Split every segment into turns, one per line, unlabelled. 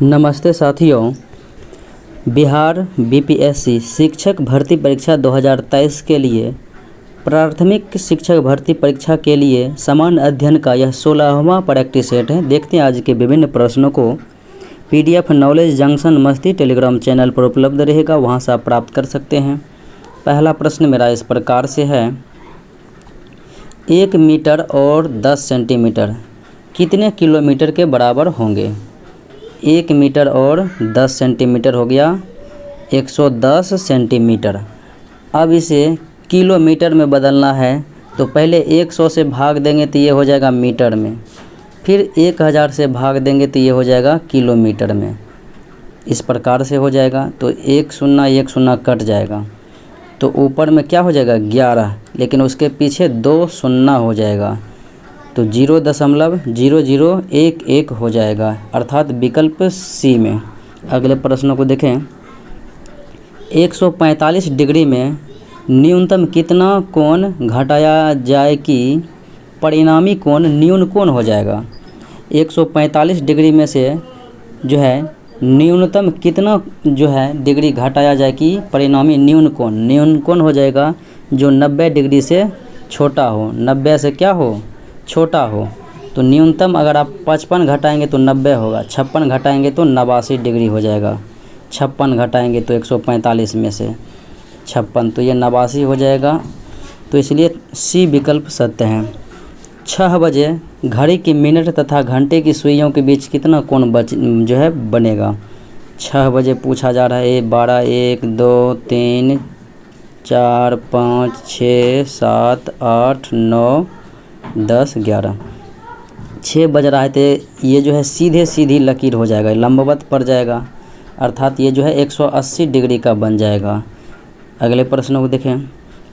नमस्ते साथियों, बिहार बीपीएससी शिक्षक भर्ती परीक्षा 2023 के लिए प्राथमिक शिक्षक भर्ती परीक्षा के लिए सामान्य अध्ययन का यह 16वां प्रैक्टिस सेट है। देखते हैं आज के विभिन्न प्रश्नों को। पीडीएफ नॉलेज जंक्शन मस्ती टेलीग्राम चैनल पर उपलब्ध रहेगा, वहां से आप प्राप्त कर सकते हैं। पहला प्रश्न मेरा इस प्रकार से है, 1 मीटर और 10 सेंटीमीटर कितने किलोमीटर के बराबर होंगे। 1 मीटर और 10 सेंटीमीटर हो गया 110 सेंटीमीटर। अब इसे किलोमीटर में बदलना है तो पहले 100 से भाग देंगे तो ये हो जाएगा मीटर में, फिर 1000 से भाग देंगे तो ये हो जाएगा किलोमीटर में। इस प्रकार से हो जाएगा तो 1 शून्य 1 शून्य कट जाएगा, तो ऊपर में क्या हो जाएगा 11, लेकिन उसके पीछे 2 शून्य हो जाएगा तो 0.0011 हो जाएगा, अर्थात विकल्प सी में। अगले प्रश्नों को देखें। 145 डिग्री में न्यूनतम कितना कोण घटाया जाए कि परिणामी कोण न्यून कोण हो जाएगा। 145 डिग्री में से जो है न्यूनतम कितना डिग्री घटाया जाए कि परिणामी न्यून कोण हो जाएगा जो 90 डिग्री से छोटा हो, 90 से क्या हो छोटा हो। तो न्यूनतम अगर आप 55 घटाएंगे तो 90 होगा, 56 घटाएंगे तो 89 डिग्री हो जाएगा। 56 घटाएंगे तो 145 में से 56 तो ये 89 हो जाएगा, तो इसलिए सी विकल्प सत्य है। 6 बजे घड़ी की मिनट तथा घंटे की सुइयों के बीच कितना कोण बनेगा। 6 बजे पूछा जा रहा है। 12 1 2 3 4 5 6 7 8 9 10 11 6 बज रहा है तो ये जो है सीधी लकीर हो जाएगा, लंबवत पड़ जाएगा, अर्थात ये जो है 180 डिग्री का बन जाएगा। अगले प्रश्न को देखें।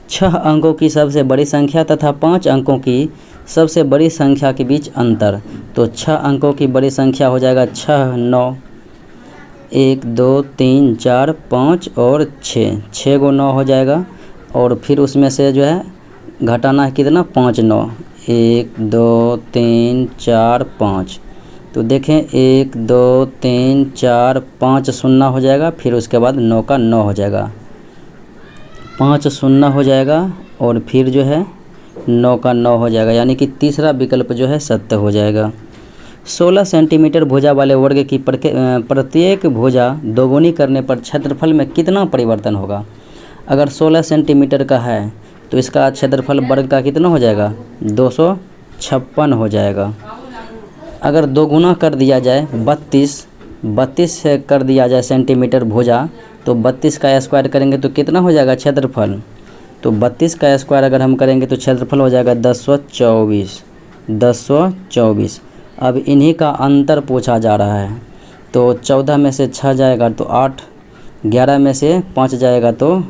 6 अंकों की सबसे बड़ी संख्या तथा 5 अंकों की सबसे बड़ी संख्या के बीच अंतर। तो 6 अंकों की बड़ी संख्या हो जाएगा 6 9 1 2 3 4 5 और 6 को 9 हो जाएगा, और फिर उसमें से जो है घटाना है कितना 5 9 1 2 3 4 5। तो देखें 1 2 3 4 5 शून्य हो जाएगा, फिर उसके बाद 9 का 9 हो जाएगा, 5 शून्य हो जाएगा, और फिर जो है 9 का 9 हो जाएगा, यानी कि तीसरा विकल्प जो है सत्य हो जाएगा। 16 सेंटीमीटर भुजा वाले वर्ग की प्रत्येक भुजा दोगुनी करने पर क्षेत्रफल में कितना परिवर्तन होगा। अगर 16 सेंटीमीटर का है तो इसका क्षेत्रफल वर्ग का कितना हो जाएगा 256 हो जाएगा। अगर दो गुना कर दिया जाए 32 से कर दिया जाए सेंटीमीटर भुजा, तो 32 का स्क्वायर करेंगे तो कितना हो जाएगा क्षेत्रफल। तो 32 का स्क्वायर अगर हम करेंगे तो क्षेत्रफल हो जाएगा 1024। अब इन्हीं का अंतर पूछा जा रहा है, तो 14 में से 6 जाएगा तो 8, 11 में से 5 जाएगा तो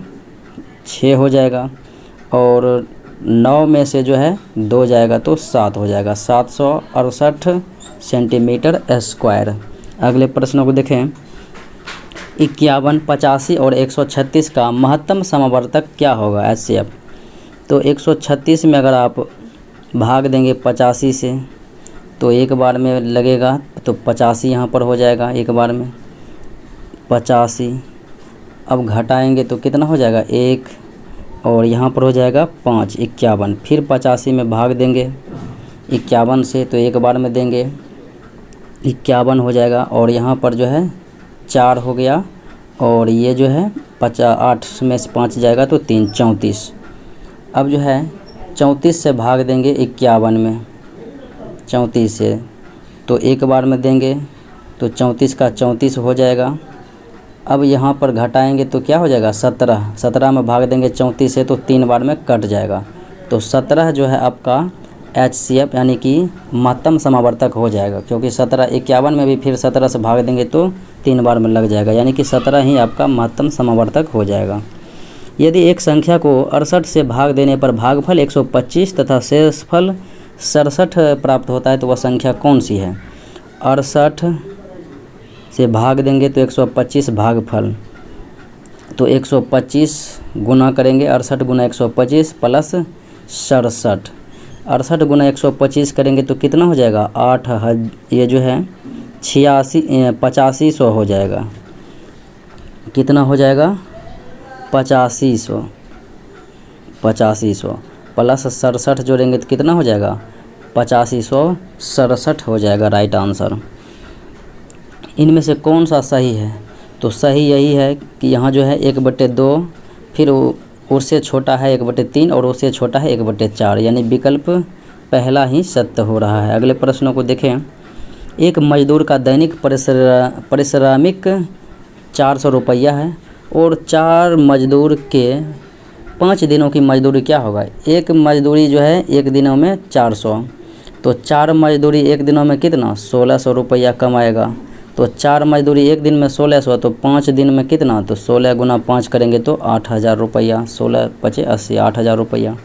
6 हो जाएगा, और 9 में से जो है 2 जाएगा तो 7 हो जाएगा, 768 सेंटीमीटर स्क्वायर। अगले प्रश्नों को देखें। 51, 85 और 136 का महत्तम समावर्तक क्या होगा HCF। तो 136 में अगर आप भाग देंगे 85 से तो एक बार में लगेगा, तो 85 यहाँ पर हो जाएगा एक बार में 85। अब घटाएंगे तो कितना हो जाएगा 1, और यहाँ पर हो जाएगा 5 51, फिर 85 में भाग देंगे 51 से तो एक बार में देंगे 51 हो जाएगा, और यहाँ पर जो है 4 हो गया, और ये जो है 8 में से 5 जाएगा तो 3 34। अब जो है 34 से भाग देंगे 51 में, 34 से तो एक बार में देंगे तो 34 का 34 हो जाएगा। अब यहाँ पर घटाएंगे तो क्या हो जाएगा 17 में भाग देंगे 34 से तो 3 बार में कट जाएगा, तो 17 जो है आपका HCF यानी कि महत्तम समावर्तक हो जाएगा, क्योंकि 17 51 में भी फिर 17 से भाग देंगे तो 3 बार में लग जाएगा, यानी कि 17 ही आपका महत्तम समावर्तक हो जाएगा। यदि एक संख्या को 68 से भाग देने पर भागफल 125 तथा शेषफल 67 प्राप्त होता है तो वह संख्या कौन सी है। 68 से भाग देंगे तो 125 भागफल, तो 125 गुना करेंगे 68 गुना 125 प्लस 67, 68 गुना 125 करेंगे तो कितना हो जाएगा 8, ये जो है 8500 हो जाएगा। कितना हो जाएगा? 8500 प्लस 67 जोड़ेंगे तो कितना हो जाएगा? 8567 हो जाएगा राइट आंसर। इनमें से कौन सा सही है? तो सही यही है कि यहाँ जो है 1/2, फिर उससे छोटा है 1/3 और उससे छोटा है 1/4, यानी विकल्प पहला ही सत्य हो रहा है। अगले प्रश्नों को देखें। एक मजदूर का दैनिक पारिश्रमिक 400 रुपया है और 4 मजदूर के 5 दिनों की मजदूरी क्या होगा? एक मजदूरी जो है 1 दिनों में 400, तो 4 मजदूरी 1 दिनों में कितना? 1600 रुपया कमाएगा। तो 4 मजदूरी 1 दिन में 1600, तो 5 दिन में कितना? तो 16 गुना 5 करेंगे तो 8000 रुपया। 16 × 5 = 80, 8000 रुपया।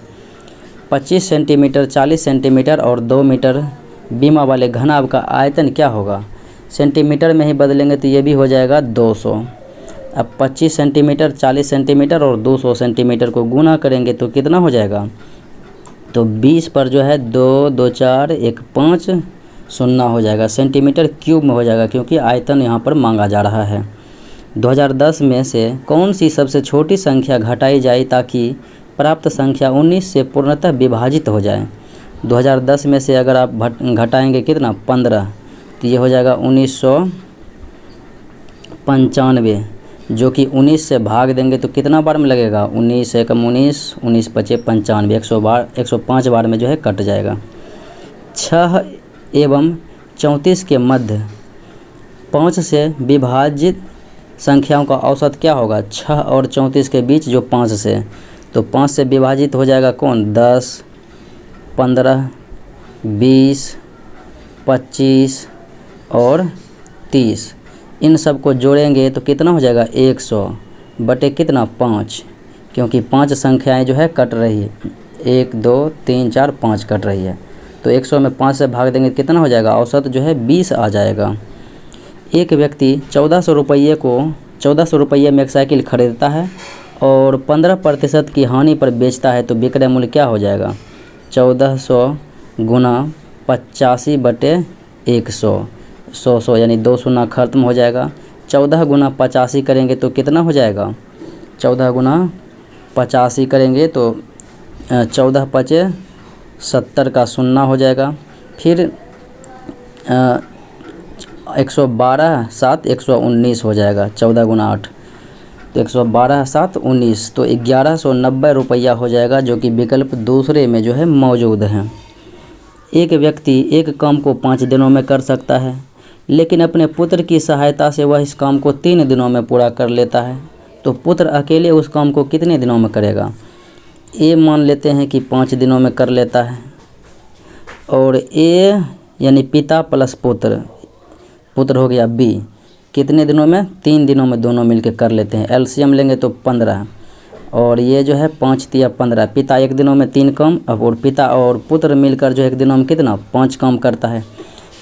25 सेंटीमीटर, 40 सेंटीमीटर और 2 मीटर बीमा वाले घनाभ का आयतन क्या होगा? सेंटीमीटर में ही बदलेंगे तो ये भी हो जाएगा 200। अब 25 सेंटीमीटर, 40 सेंटीमीटर और 200 सेंटीमीटर को गुना करेंगे तो कितना हो जाएगा? तो 20 पर जो है 2 2 4 1 5 0 हो जाएगा। सेंटीमीटर क्यूब में हो जाएगा क्योंकि आयतन यहाँ पर मांगा जा रहा है। 2010 में से कौन सी सबसे छोटी संख्या घटाई जाए ताकि प्राप्त संख्या 19 से पूर्णतः विभाजित हो जाए? 2010 में से अगर आप घटाएंगे कितना? 15, तो ये हो जाएगा 1995, जो कि 19 से भाग देंगे तो कितना बार में लगेगा? 19 × 19, 19 × 5 = 95, 105 बार में जो है कट जाएगा। 6 एवं 34 के मध्य 5 से विभाजित संख्याओं का औसत क्या होगा? 6 और 34 के बीच जो 5 से, तो 5 से विभाजित हो जाएगा कौन? 10, 15, 20, 25 और 30। इन सब को जोड़ेंगे तो कितना हो जाएगा? 100 बटे कितना? 5, क्योंकि 5 संख्याएं जो है कट रही है। 1 2 3 4 5 कट रही है, तो 100 में 5 से भाग देंगे कितना हो जाएगा? औसत जो है 20 आ जाएगा। एक व्यक्ति 1400 रुपये में एक साइकिल खरीदता है और 15% की हानि पर बेचता है, तो विक्रय मूल्य क्या हो जाएगा? 1400 गुना 85/100, 100 यानी 2 शून्य खत्म हो जाएगा। 14 गुना 85 करेंगे तो कितना हो जाएगा? 14 गुना 85 करेंगे तो 14 × 5 70 का 0 हो जाएगा। फिर 112 7 119 हो जाएगा। 14 गुना 8 तो 112 7 19, तो 1190 रुपया हो जाएगा, जो कि विकल्प दूसरे में जो है मौजूद है। एक व्यक्ति एक काम को 5 दिनों में कर सकता है, लेकिन अपने पुत्र की सहायता से वह इस काम को 3 दिनों में पूरा कर लेता है, तो पुत्र अकेले उस काम को कितने दिनों में करेगा? ए मान लेते हैं कि 5 दिनों में कर लेता है, और ए यानी पिता प्लस पुत्र हो गया बी, कितने दिनों में? 3 दिनों में दोनों मिलकर कर लेते हैं। एलसीएम लेंगे तो 15, और ये जो है 5 × 15, पिता 1 दिनों में 3 काम, और पिता और पुत्र मिलकर जो 1 दिनों में कितना? 5 काम करता है।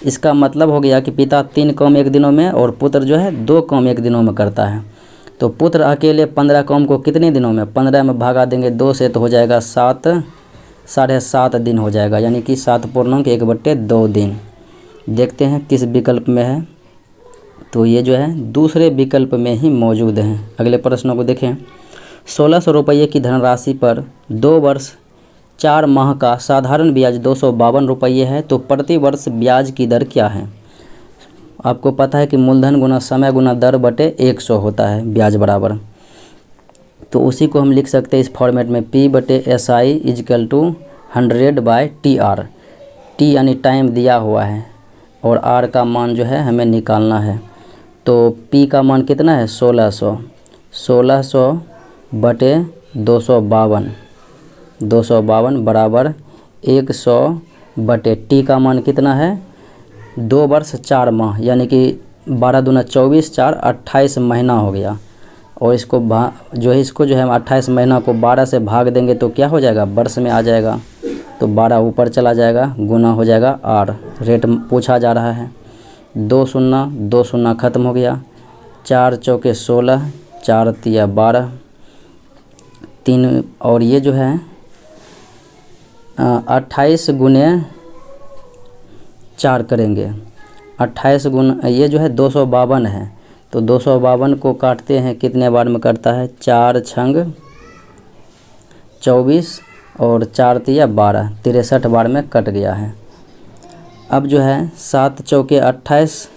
इसका मतलब हो गया कि पिता 3 काम 1 दिनों में और पुत्र जो है 2 काम 1 दिनों में करता है। तो पुत्र अकेले 15 काम को कितने दिनों में? 15 में भागा देंगे 2 से तो हो जाएगा 7, 7.5 दिन हो जाएगा, यानी कि 7/1/2 दिन। देखते हैं किस विकल्प में है, तो ये जो है दूसरे विकल्प में ही मौजूद है। अगले प्रश्नों को देखें। 1600 रुपये की धनराशि पर 2 वर्ष 4 माह का साधारण ब्याज 252 रुपये है, तो प्रति वर्ष ब्याज की दर क्या है? आपको पता है कि मूलधन गुना समय गुना दर बटे 100 होता है ब्याज बराबर, तो उसी को हम लिख सकते हैं इस फॉर्मेट में P/SI = 100/TR। टी यानी टाइम दिया हुआ है और R का मान जो है हमें निकालना है। तो P का मान कितना है? 1600 बटे 252 बराबर 100 बटे T का मान कितना है? 2 वर्ष 4 माह, यानी कि 12 दूना 24, 4 28 महीना हो गया। और इसको जो है हम 28 महीना को 12 से भाग देंगे तो क्या हो जाएगा? वर्ष में आ जाएगा, तो 12 ऊपर चला जाएगा, गुना हो जाएगा R। रेट पूछा जा रहा है। 2 शून्य ख़त्म हो गया। 4 चौके 16, 4 तिया 12, 3, और ये जो है 28 गुने 4 करेंगे। 28 गुना ये जो है 252 है, तो 252 को काटते हैं कितने बार में कटता है, 4 छंग 24 और 4 तिया 12, 63 बार में कट गया है। अब जो है 7 चौके 28,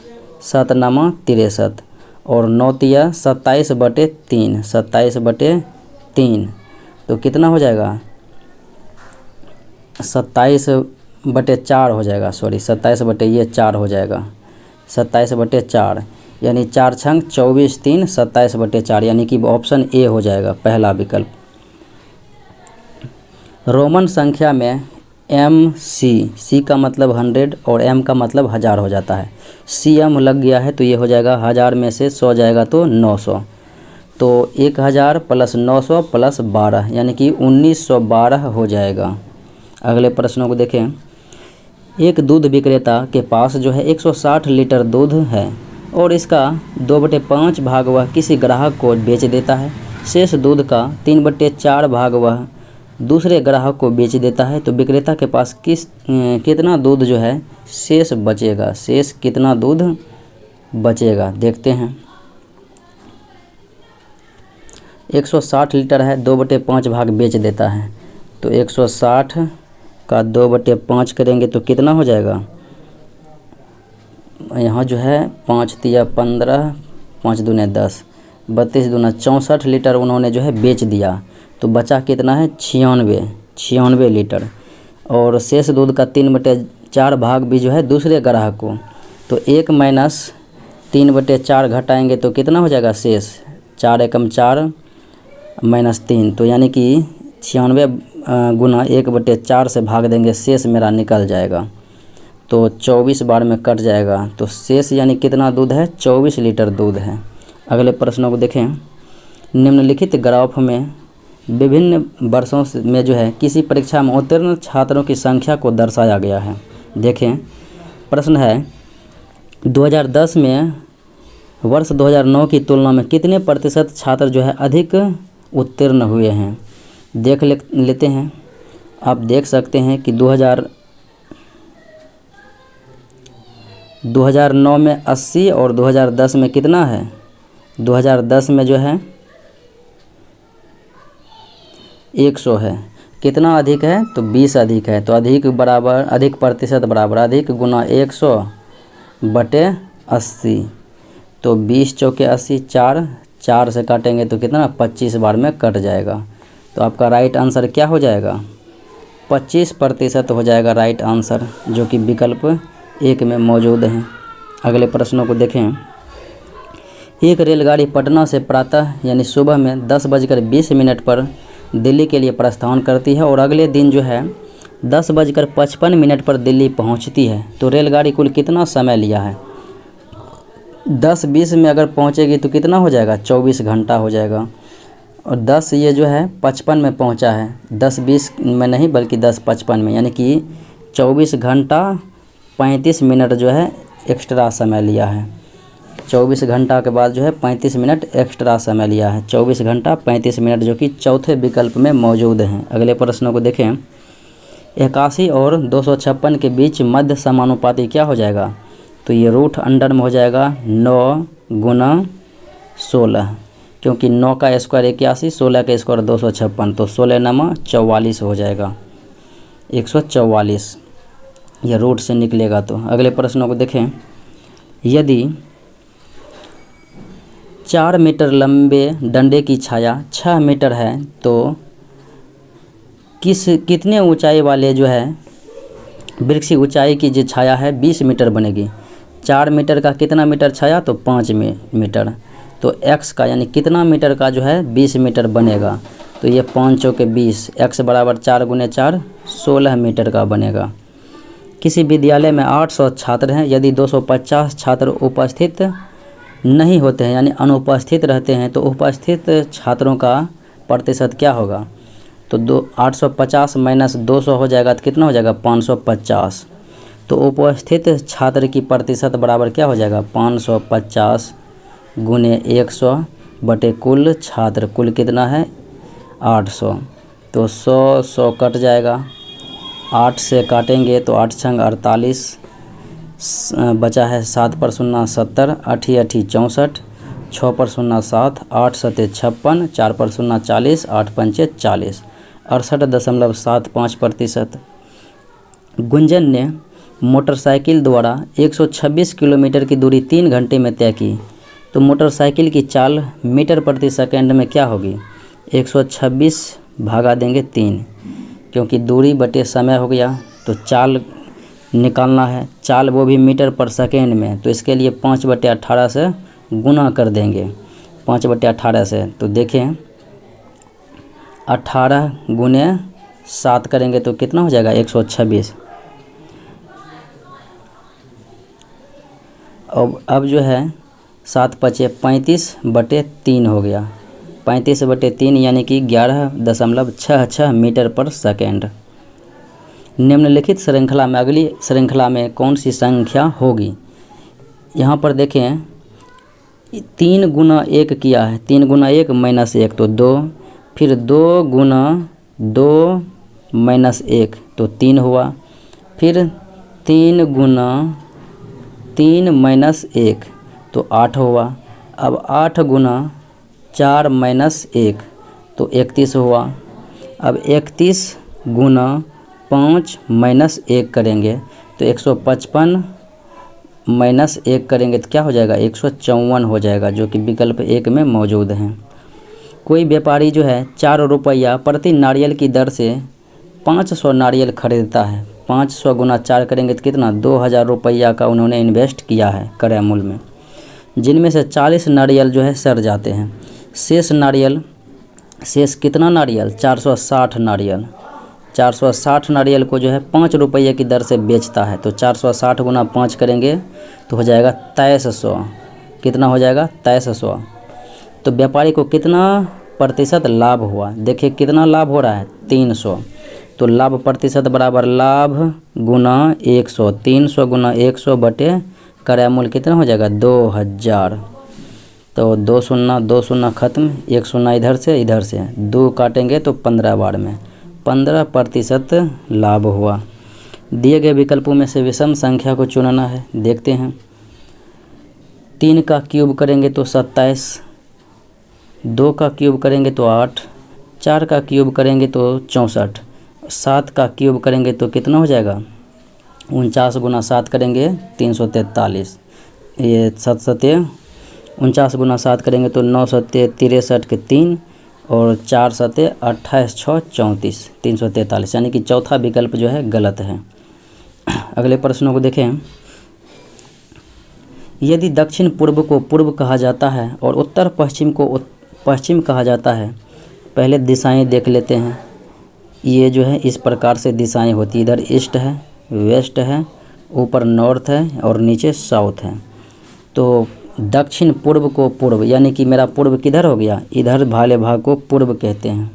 7 नामा 63 और 9 तिया 27/3, 27/3 तो कितना हो जाएगा, 27/4 हो जाएगा, सॉरी 27/4 हो जाएगा, 27/4 यानी 4 छंग 24 3 27/4 यानी कि ऑप्शन ए हो जाएगा पहला विकल्प। रोमन संख्या में सी का मतलब 100 और एम का मतलब 1000 हो जाता है। CM लग गया है तो ये हो जाएगा 1000 में से 100 जाएगा तो 900, तो 1000 + 900 + 12 यानी कि 1912 हो जाएगा। अगले प्रश्नों को देखें। एक दूध विक्रेता के पास जो है 160 लीटर दूध है और इसका 2/5 भाग वह किसी ग्राहक को बेच देता है। शेष दूध का 3/4 भाग वह दूसरे ग्राहक को बेच देता है, तो विक्रेता के पास कितना दूध जो है शेष बचेगा, शेष कितना दूध बचेगा देखते हैं। 160 लीटर है, 2/5 भाग बेच देता है, तो 160 का 2/5 करेंगे तो कितना हो जाएगा, यहाँ जो है 5 तिया 15, 5 दूने 10, 32 दूना 64 लीटर उन्होंने जो है बेच दिया, तो बचा कितना है 96 लीटर और शेष दूध का 3/4 भाग भी जो है दूसरे ग्राहक को, तो 1 - 3/4 घटाएंगे तो कितना हो जाएगा शेष, 4 एकम 4 -3, तो यानी कि 96 गुना 1/4 से भाग देंगे, शेष मेरा निकल जाएगा, तो 24 बार में कट जाएगा, तो शेष यानी कितना दूध है 24 लीटर दूध है। अगले प्रश्नों को देखें। निम्नलिखित ग्राफ में विभिन्न वर्षों में जो है किसी परीक्षा में उत्तीर्ण छात्रों की संख्या को दर्शाया गया है। देखें प्रश्न है 2010 में वर्ष 2009 की तुलना में कितने प्रतिशत छात्र जो है अधिक उत्तीर्ण हुए हैं, देख लेते हैं। आप देख सकते हैं कि 2009 में 80 और 2010 में कितना है, 2010 में जो है 100 है, कितना अधिक है तो 20 अधिक है, तो अधिक बराबर अधिक प्रतिशत बराबर अधिक गुना 100/80, तो 20 चौके 80, 4 से काटेंगे तो कितना 25 बार में कट जाएगा, तो आपका राइट आंसर क्या हो जाएगा 25% हो जाएगा राइट आंसर, जो कि विकल्प 1 में मौजूद है। अगले प्रश्नों को देखें। एक रेलगाड़ी पटना से प्रातः यानी सुबह में 10:20 पर दिल्ली के लिए प्रस्थान करती है और अगले दिन जो है 10:55 पर दिल्ली पहुंचती है, तो रेलगाड़ी कुल कितना समय लिया है, 10:20 में अगर पहुंचेगी तो कितना हो जाएगा 24 घंटा हो जाएगा, और 10 ये जो है 55 में पहुंचा है, 10:20 में नहीं बल्कि 10:55 में, यानी कि 24 घंटा 35 मिनट जो है एक्स्ट्रा समय लिया है, 24 घंटा के बाद जो है 35 मिनट एक्स्ट्रा समय लिया है, 24 घंटा 35 मिनट जो कि चौथे विकल्प में मौजूद हैं। अगले प्रश्नों को देखें। 81 और 256 के बीच मध्य समानुपाती क्या हो जाएगा, तो ये रूट अंडर में हो जाएगा 9 × 16, क्योंकि 9 का स्क्वायर 81, 16 का स्क्वायर 256, तो 16 नामा 44 हो जाएगा, 144 यह रूट से निकलेगा। तो अगले प्रश्नों को देखें। यदि 4 मीटर लंबे डंडे की छाया 6 मीटर है तो कितने ऊंचाई वाले जो है वृक्ष की ऊंचाई की जो छाया है 20 मीटर बनेगी। 4 मीटर का कितना मीटर छाया, तो 5 मीटर, तो x का यानी कितना मीटर का जो है 20 मीटर बनेगा, तो ये 5 चौके 20, x बराबर 4 × 4 16 मीटर का बनेगा। किसी विद्यालय में 800 छात्र हैं, यदि 250 छात्र उपस्थित नहीं होते हैं यानी अनुपस्थित रहते हैं तो उपस्थित छात्रों का प्रतिशत क्या होगा, तो 850 - 200 हो जाएगा तो कितना हो जाएगा 550, तो उपस्थित छात्र की प्रतिशत बराबर क्या हो जाएगा 550 × 100 बटे कुल छात्र, कुल कितना है 800, तो 100 कट जाएगा, 8 से काटेंगे तो 8 छंग 48, बचा है 7 पर 0 70, 8 8 64, 6 पर 0 7, 8 7 56, 4 पर 0 40, 8 5 40, 68.75%। गुंजन ने मोटरसाइकिल द्वारा 126 किलोमीटर की दूरी 3 घंटे में तय की, तो मोटरसाइकिल की चाल मीटर प्रति सेकंड में क्या होगी? 126 भागा देंगे 3, क्योंकि दूरी बटे समय हो गया, तो चाल निकालना है, चाल वो भी मीटर पर सेकेंड में, तो इसके लिए 5/18 से गुना कर देंगे, 5/18 से। तो देखें 18 गुने 7 करेंगे तो कितना हो जाएगा? 126। अब जो है 7 5 35/3 हो गया, 35/3 यानी कि 11.66 मीटर पर सेकेंड। निम्नलिखित श्रृंखला में अगली श्रृंखला में कौन सी संख्या होगी? यहाँ पर देखें 3 गुना 1 किया है, 3 गुना 1 -1 तो 2, फिर 2 गुना 2 -1 तो 3 हुआ, फिर 3 गुना 3 -1 तो 8 हुआ। अब 8 गुना 4 -1 तो 31 हुआ। अब 31 गुना 5 -1 करेंगे तो 155 -1 करेंगे तो क्या हो जाएगा? 154 हो जाएगा, जो कि विकल्प 1 में मौजूद हैं। कोई व्यापारी जो है 4 रुपया प्रति नारियल की दर से 500 नारियल खरीदता है। 500 गुना 4 करेंगे तो कितना? 2000 रुपया का उन्होंने इन्वेस्ट किया है क्रय मूल्य में, जिनमें से 40 नारियल जो है सड़ जाते हैं। शेष कितना नारियल? 460 नारियल। 460 नारियल को जो है 5 रुपये की दर से बेचता है, तो 460 गुना 5 करेंगे तो हो जाएगा 2300। कितना हो जाएगा? 2300। तो व्यापारी को कितना प्रतिशत लाभ हुआ? देखिए कितना लाभ हो रहा है? 300। तो लाभ प्रतिशत बराबर लाभ गुना 100, 300 गुना 100 बटे क्रय मूल्य कितना हो जाएगा? 2000। तो 2 शून्य 2 शून्य खत्म, 1 शून्य इधर से 2 काटेंगे तो 15 बार में 15% लाभ हुआ। दिए गए विकल्पों में से विषम संख्या को चुनना है। देखते हैं 3 का क्यूब करेंगे तो 27, 2 का क्यूब करेंगे तो 8, 4 का क्यूब करेंगे तो 64, 7 का क्यूब करेंगे तो कितना हो जाएगा? 49 गुना 7 करेंगे 343, ये 7 सत्य 49 गुना 7 करेंगे तो 9 सत्य 63 के 3 और 4 सत्य 28 6 34, 343, यानी कि चौथा विकल्प जो है गलत है। अगले प्रश्नों को देखें। यदि दक्षिण पूर्व को पूर्व कहा जाता है और उत्तर पश्चिम को पश्चिम कहा जाता है, पहले दिशाएं देख लेते हैं। ये जो है इस प्रकार से दिशाएं होती, इधर ईस्ट है, वेस्ट है, ऊपर नॉर्थ है और नीचे साउथ है। तो दक्षिण पूर्व को पूर्व, यानी कि मेरा पूर्व किधर हो गया? इधर वाले भाग को पूर्व कहते हैं।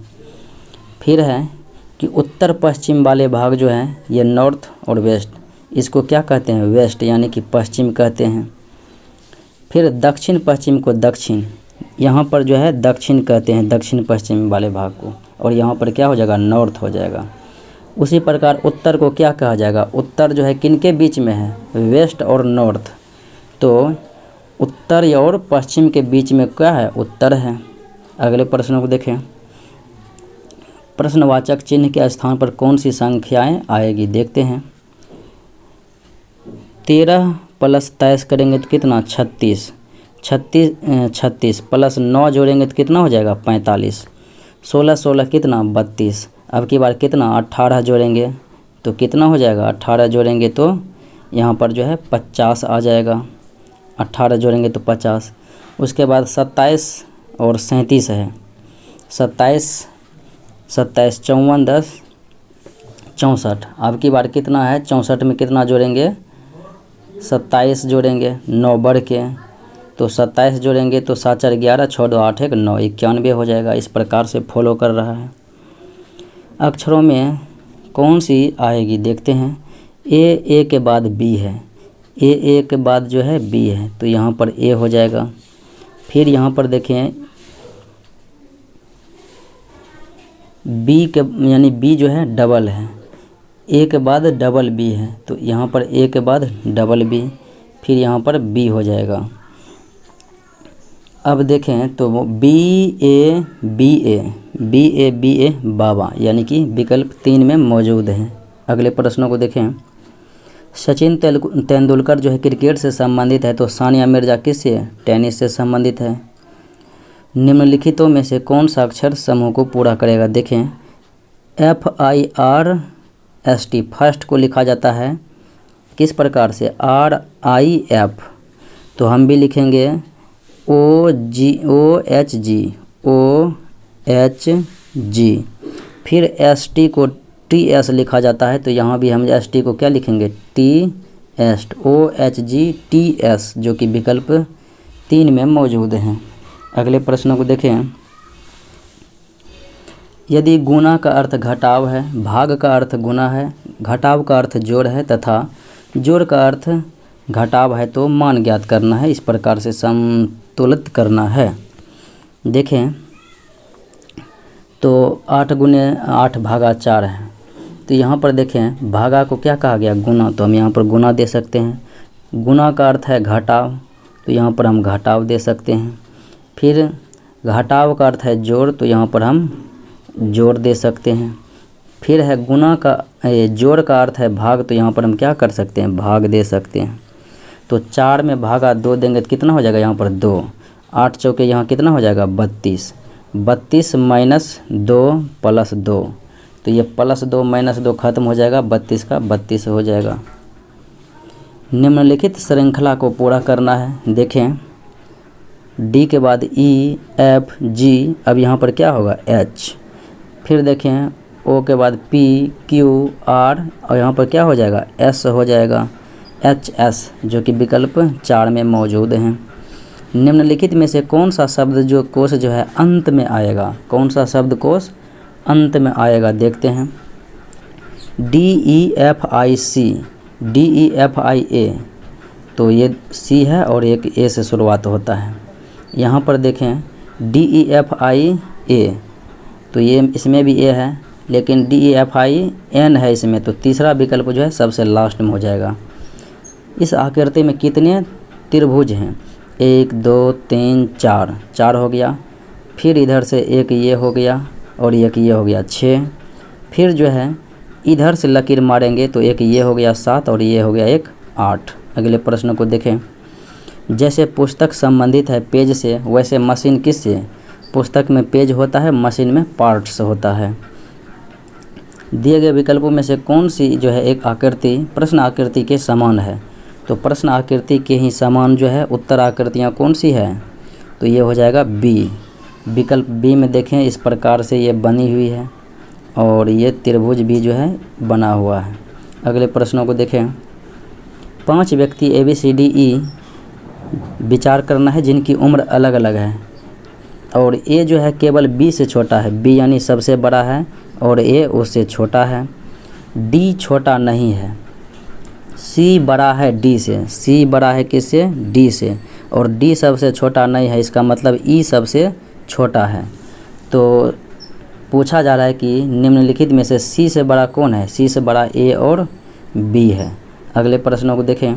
फिर है कि उत्तर पश्चिम वाले भाग जो है ये नॉर्थ और वेस्ट, इसको क्या कहते हैं? वेस्ट, यानी कि पश्चिम कहते हैं। फिर दक्षिण पश्चिम को दक्षिण, यहाँ पर जो है दक्षिण कहते हैं दक्षिण पश्चिम वाले भाग को, और यहाँ पर क्या हो जाएगा? नॉर्थ हो जाएगा। उसी प्रकार उत्तर को क्या कहा जाएगा? उत्तर जो है किनके बीच में है? वेस्ट और नॉर्थ। तो उत्तर और पश्चिम के बीच में क्या है? उत्तर है। अगले प्रश्नों को देखें। प्रश्नवाचक चिन्ह के स्थान पर कौन सी संख्याएं आएगी? देखते हैं। 13 + 23 करेंगे तो कितना? 36, 36 प्लस 9 जोड़ेंगे तो कितना हो जाएगा? 45, 16 16 कितना? 32। अब की बार कितना? 18 जोड़ेंगे तो कितना हो जाएगा? 18 जोड़ेंगे तो यहाँ पर जो है 50 आ जाएगा। 18 जोड़ेंगे तो 50। उसके बाद 27 और 37 है। 27 27 54 10 64। अब की बार कितना है? 64 में कितना जोड़ेंगे? 27 जोड़ेंगे, 9 बढ़ के, तो 27 जोड़ेंगे तो 7 4 11, 6 2 8 1 9, 91 हो जाएगा। इस प्रकार से फॉलो कर रहा है। अक्षरों में कौन सी आएगी? देखते हैं। ए के बाद बी है, ए के बाद जो है बी है, तो यहाँ पर ए हो जाएगा। फिर यहाँ पर देखें बी के, यानी बी जो है डबल है, ए के बाद डबल बी है, तो यहाँ पर ए के बाद डबल बी, फिर यहाँ पर बी हो जाएगा। अब देखें तो B A B A B A B A बाबा, यानी कि विकल्प 3 में मौजूद है। अगले प्रश्नों को देखें। सचिन तेंदुलकर जो है क्रिकेट से संबंधित है, तो सानिया मिर्जा किससे? टेनिस से संबंधित है। निम्नलिखितों में से कौन सा अक्षर समूह को पूरा करेगा? देखें, FIRST फर्स्ट को लिखा जाता है किस प्रकार से? RIF, तो हम भी लिखेंगे OHG। फिर ST को TS लिखा जाता है, तो यहाँ भी हम ST को क्या लिखेंगे? TS, OHG TS, जो कि विकल्प 3 में मौजूद हैं। अगले प्रश्नों को देखें। यदि गुणा का अर्थ घटाव है, भाग का अर्थ गुणा है, घटाव का अर्थ जोड़ है तथा जोड़ का अर्थ घटाव है, तो मान ज्ञात करना है। इस प्रकार से संतुलित करना है। देखें तो 8 गुने 8 भागा 4 है, तो यहाँ पर देखें भागा को क्या कहा गया? गुना, तो हम यहाँ पर गुना दे सकते हैं। गुना का अर्थ है घटाव, तो यहाँ पर हम घटाव दे सकते हैं। फिर घटाव का अर्थ है जोड़, तो यहाँ पर हम जोड़ दे सकते हैं। फिर है गुना का जोड़ का अर्थ है भाग, तो यहाँ पर हम क्या कर सकते हैं? भाग दे सकते हैं। तो 4 में भागा 2 देंगे तो कितना हो जाएगा? यहाँ पर 2। 8 चौके यहाँ कितना हो जाएगा? 32। 32 माइनस 2 प्लस 2, तो ये प्लस 2 माइनस 2 खत्म हो जाएगा, 32 का 32 हो जाएगा। निम्नलिखित श्रृंखला को पूरा करना है। देखें D के बाद E F G, अब यहाँ पर क्या होगा? H। फिर देखें O के बाद P Q R, और यहाँ पर क्या हो जाएगा? S हो जाएगा, HS, जो कि विकल्प 4 में मौजूद हैं। निम्नलिखित में से कौन सा शब्द जो कोश जो है अंत में आएगा? कौन सा शब्द कोश अंत में आएगा? देखते हैं। DEFIA, तो ये C है और एक A से शुरुआत होता है। यहाँ पर देखें DEFIA, तो ये इसमें भी A है, लेकिन DEFIN है इसमें, तो तीसरा विकल्प जो है सबसे लास्ट में हो जाएगा। इस आकृति में कितने त्रिभुज हैं? 1 2 3 4, 4 हो गया। फिर इधर से एक ये हो गया और एक ये हो गया 6। फिर जो है इधर से लकीर मारेंगे तो एक ये हो गया 7 और ये हो गया एक 8। अगले प्रश्न को देखें। जैसे पुस्तक संबंधित है पेज से, वैसे मशीन किससे? पुस्तक में पेज होता है, मशीन में पार्ट्स होता है। दिए गए विकल्पों में से कौन सी जो है एक आकृति प्रश्न आकृति के समान है? तो प्रश्न आकृति के ही समान जो है उत्तर आकृतियाँ कौन सी है? तो ये हो जाएगा B। विकल्प B में देखें इस प्रकार से ये बनी हुई है और ये त्रिभुज भी जो है बना हुआ है। अगले प्रश्नों को देखें। 5 व्यक्ति ABCDE विचार करना है जिनकी उम्र अलग अलग है और A जो है केवल B से छोटा है, B यानी सबसे बड़ा है और A उससे छोटा है। D छोटा नहीं है, C बड़ा है D से, C बड़ा है किससे? D से, और D सबसे छोटा नहीं है, इसका मतलब E सबसे छोटा है। तो पूछा जा रहा है कि निम्नलिखित में से C से बड़ा कौन है? C से बड़ा A और B है। अगले प्रश्नों को देखें।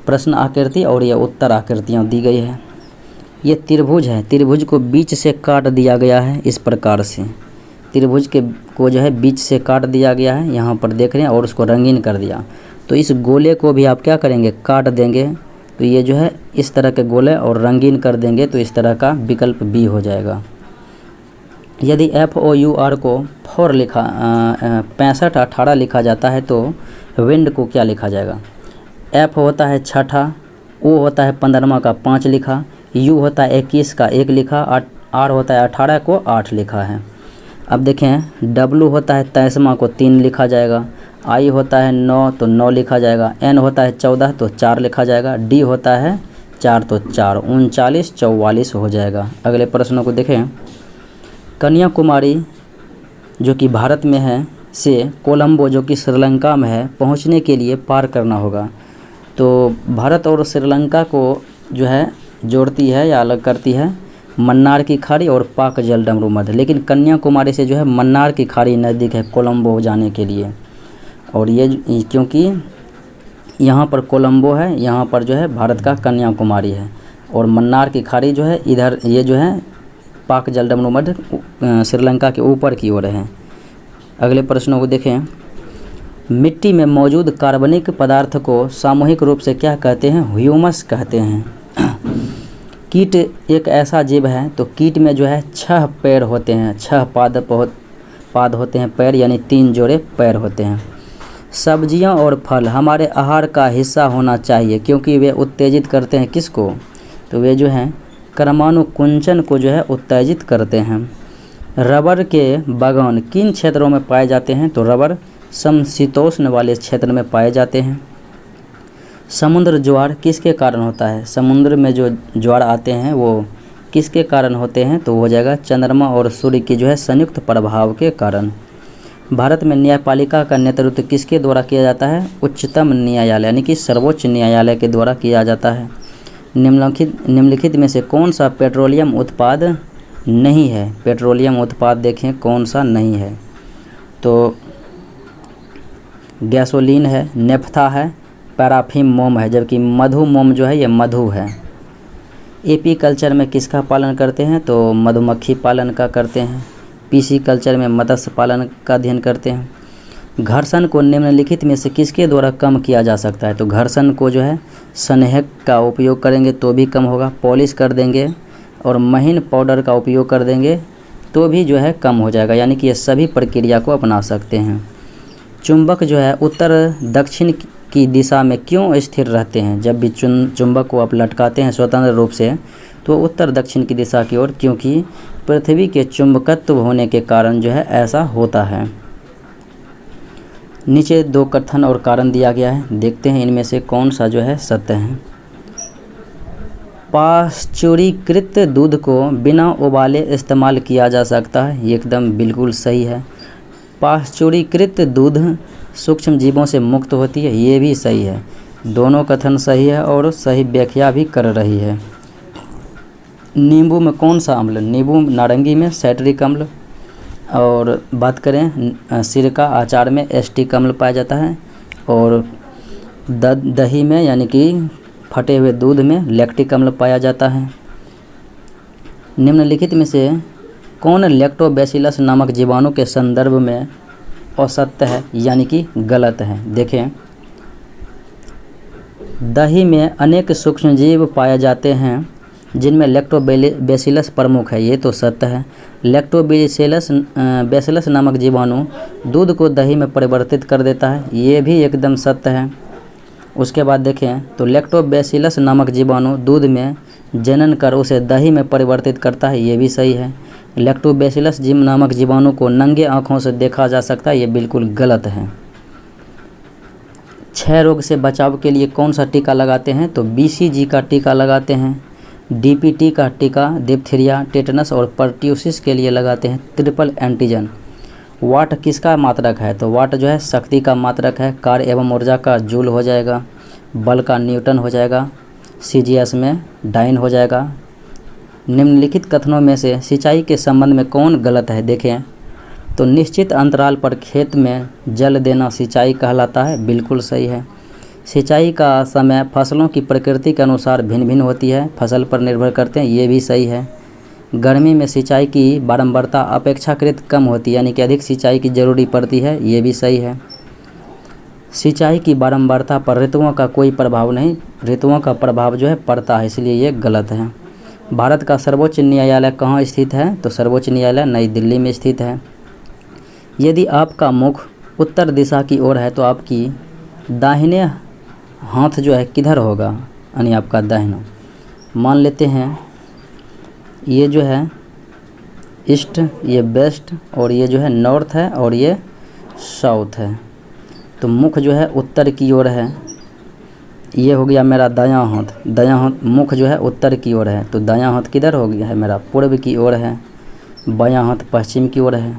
प्रश्न आकृति और ये उत्तर आकृतियाँ दी गई है। ये त्रिभुज है, त्रिभुज को बीच से काट दिया गया है इस प्रकार से। त्रिभुज को जो है बीच से काट दिया गया है, यहाँ पर देख रहे हैं, और उसको रंगीन कर दिया। तो इस गोले को भी आप क्या करेंगे? काट देंगे, तो ये जो है इस तरह के गोले और रंगीन कर देंगे, तो इस तरह का विकल्प B हो जाएगा। यदि FOUR को 4 लिखा 65 18 लिखा जाता है तो विंड को क्या लिखा जाएगा? F होता है 6ठा, O होता है 15वां का 5 लिखा, U होता है 21 का 1 लिखा, R होता है 18 को 8 लिखा है। अब देखें W होता है 23वां को 3 लिखा जाएगा, I होता है 9 तो 9 लिखा जाएगा, N होता है 14 तो 4 लिखा जाएगा, D होता है 4 तो 4, 39 44 हो जाएगा। अगले प्रश्नों को देखें। कन्याकुमारी जो कि भारत में है से कोलंबो जो कि श्रीलंका में है पहुंचने के लिए पार करना होगा। तो भारत और श्रीलंका को जो है जोड़ती है या अलग करती है मन्नार की खाड़ी और पाक जल डमरू मध्य, लेकिन कन्याकुमारी से जो है मन्नार की खाड़ी नज़दीक है कोलंबो जाने के लिए। और ये क्योंकि यहाँ पर कोलंबो है, यहाँ पर जो है भारत का कन्याकुमारी है, और मन्नार की खाड़ी जो है इधर, ये जो है पाक जलमग्न श्रीलंका के ऊपर की ओर है। अगले प्रश्नों को देखें। मिट्टी में मौजूद कार्बनिक पदार्थ को सामूहिक रूप से क्या कहते हैं? ह्यूमस कहते हैं। कीट एक ऐसा जीव है, तो कीट में जो है 6 पैर होते हैं, 6 पाद होते हैं, पैर यानी 3 जोड़े पैर होते हैं। सब्जियां और फल हमारे आहार का हिस्सा होना चाहिए क्योंकि वे उत्तेजित करते हैं किसको? तो वे जो हैं क्रमानुकुंचन को जो है उत्तेजित करते हैं। रबर के बागान किन क्षेत्रों में पाए जाते हैं? तो रबर समशीतोष्ण वाले क्षेत्र में पाए जाते हैं। समुद्र ज्वार किसके कारण होता है? समुद्र में जो ज्वार आते हैं वो किसके कारण होते हैं? तो हो जाएगा चंद्रमा और सूर्य की जो है संयुक्त प्रभाव के कारण। भारत में न्यायपालिका का नेतृत्व किसके द्वारा किया जाता है? उच्चतम न्यायालय यानी कि सर्वोच्च न्यायालय के द्वारा किया जाता है। निम्नलिखित में से कौन सा पेट्रोलियम उत्पाद नहीं है? पेट्रोलियम उत्पाद देखें कौन सा नहीं है, तो गैसोलीन है, नेफ्था है, पैराफिन मोम है, जबकि मधु मोम जो है ये मधु है। एपी कल्चर में किसका पालन करते हैं? तो मधुमक्खी पालन का करते हैं। पीसी कल्चर में मत्स्य पालन का अध्ययन करते हैं। घर्षण को निम्नलिखित में से किसके द्वारा कम किया जा सकता है? तो घर्षण को जो है स्नेहक का उपयोग करेंगे तो भी कम होगा, पॉलिश कर देंगे और महीन पाउडर का उपयोग कर देंगे तो भी जो है कम हो जाएगा, यानी कि ये सभी प्रक्रिया को अपना सकते हैं। चुंबक जो है उत्तर दक्षिण की दिशा में क्यों स्थिर रहते हैं? जब भी चुंबक को आप लटकाते हैं स्वतंत्र रूप से तो उत्तर दक्षिण की दिशा की ओर, क्योंकि पृथ्वी के चुंबकत्व होने के कारण जो है ऐसा होता है। नीचे 2 कथन और कारण दिया गया है, देखते हैं इनमें से कौन सा जो है सत्य है। पाश्चुरीकृत दूध को बिना उबाले इस्तेमाल किया जा सकता है, ये एकदम बिल्कुल सही है। पाश्चुरीकृत दूध सूक्ष्म जीवों से मुक्त होती है, ये भी सही है। दोनों कथन सही है और सही व्याख्या भी कर रही है। नींबू में कौन सा अम्ल? नींबू नारंगी में साइट्रिक अम्ल, और बात करें सिरका अचार में एसिटिक अम्ल पाया जाता है, और दही में यानी कि फटे हुए दूध में लैक्टिक अम्ल पाया जाता है। निम्नलिखित में से कौन लैक्टोबैसिलस नामक जीवाणु के संदर्भ में असत्य है यानी कि गलत है? देखें, दही में अनेक सूक्ष्मजीव पाए जाते हैं जिनमें लैक्टोबैसिलस प्रमुख है, ये तो सत्य है। लैक्टोबैसिलस नामक जीवाणु दूध को दही में परिवर्तित कर देता है, ये भी एकदम सत्य है। उसके बाद देखें तो लैक्टोबैसिलस नामक जीवाणु दूध में जनन कर उसे दही में परिवर्तित करता है, ये भी सही है। लैक्टोबैसिलस नामक जीवाणु को नंगे आँखों से देखा जा सकता है, ये बिल्कुल गलत है। क्षय रोग से बचाव के लिए कौन सा टीका लगाते हैं? तो BCG का टीका लगाते हैं। DPT का टीका डिप्थीरिया, टेटनस और पर्ट्यूसिस के लिए लगाते हैं। Triple antigen. वाट किसका मात्रक है? तो वाट जो है शक्ति का मात्रक है। कार्य एवं ऊर्जा का जूल हो जाएगा। बल का न्यूटन हो जाएगा। CGS में डाइन हो जाएगा। निम्नलिखित कथनों में से सिंचाई के संबंध में कौन गलत है? देखें तो निश्चित अंतराल पर खेत में जल देना सिंचाई कहलाता है, बिल्कुल सही है। सिंचाई का समय फसलों की प्रकृति के अनुसार भिन्न भिन्न होती है, फसल पर निर्भर करते हैं, ये भी सही है। गर्मी में सिंचाई की बारंबारता अपेक्षाकृत कम होती है, यानी कि अधिक सिंचाई की जरूरी पड़ती है, ये भी सही है। सिंचाई की बारंबारता पर ऋतुओं का कोई प्रभाव नहीं, ऋतुओं का प्रभाव जो है पड़ता है, इसलिए ये गलत है। भारत का सर्वोच्च न्यायालय कहाँ स्थित है? तो सर्वोच्च न्यायालय नई दिल्ली में स्थित है। यदि आपका मुख उत्तर दिशा की ओर है तो आपकी दाहिने हाथ जो है किधर होगा? यानी आपका दाहिना। मान लेते हैं ये जो है ईस्ट, ये वेस्ट, और ये जो है नॉर्थ है, और ये साउथ है। तो मुख जो है उत्तर की ओर है, ये हो गया मेरा दायां हाथ। दायां हाथ मुख जो है उत्तर की ओर है, तो दायां हाथ किधर हो गया है? मेरा पूर्व की ओर है। बायां हाथ पश्चिम की ओर है।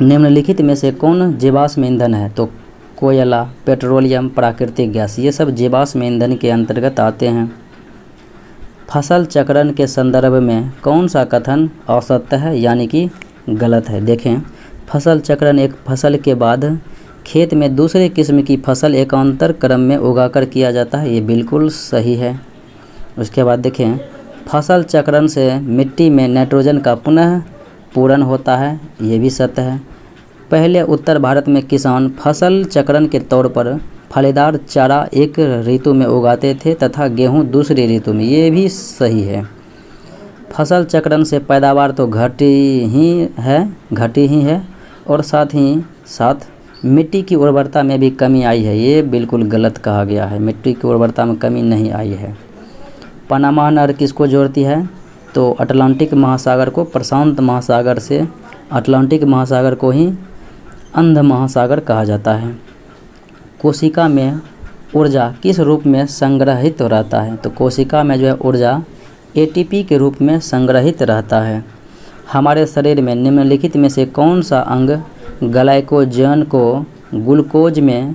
निम्नलिखित में से कौन जीवाश्म ईंधन है? तो कोयला, पेट्रोलियम, प्राकृतिक गैस, ये सब जीवाश्म ईंधन के अंतर्गत आते हैं। फसल चक्रण के संदर्भ में कौन सा कथन असत्य है यानी कि गलत है? देखें, फसल चक्रण एक फसल के बाद खेत में दूसरे किस्म की फसल एकांतर क्रम में उगाकर किया जाता है, ये बिल्कुल सही है। उसके बाद देखें, फसल चक्रण से मिट्टी में नाइट्रोजन का पुनः पूरण होता है, ये भी सत्य है। पहले उत्तर भारत में किसान फसल चक्रण के तौर पर फलीदार चारा एक ऋतु में उगाते थे तथा गेहूं दूसरी ऋतु में, ये भी सही है। फसल चक्रण से पैदावार तो घटी ही है और साथ ही साथ मिट्टी की उर्वरता में भी कमी आई है, ये बिल्कुल गलत कहा गया है। मिट्टी की उर्वरता में कमी नहीं आई है। पनामा नहर किसको जोड़ती है? तो अटलांटिक महासागर को प्रशांत महासागर से अटलांटिक महासागर को ही अंध महासागर कहा जाता है। कोशिका में ऊर्जा किस रूप में संग्रहित रहता है? तो कोशिका में जो है ऊर्जा एटीपी के रूप में संग्रहित रहता है। हमारे शरीर में निम्नलिखित में से कौन सा अंग ग्लाइकोजन को ग्लूकोज में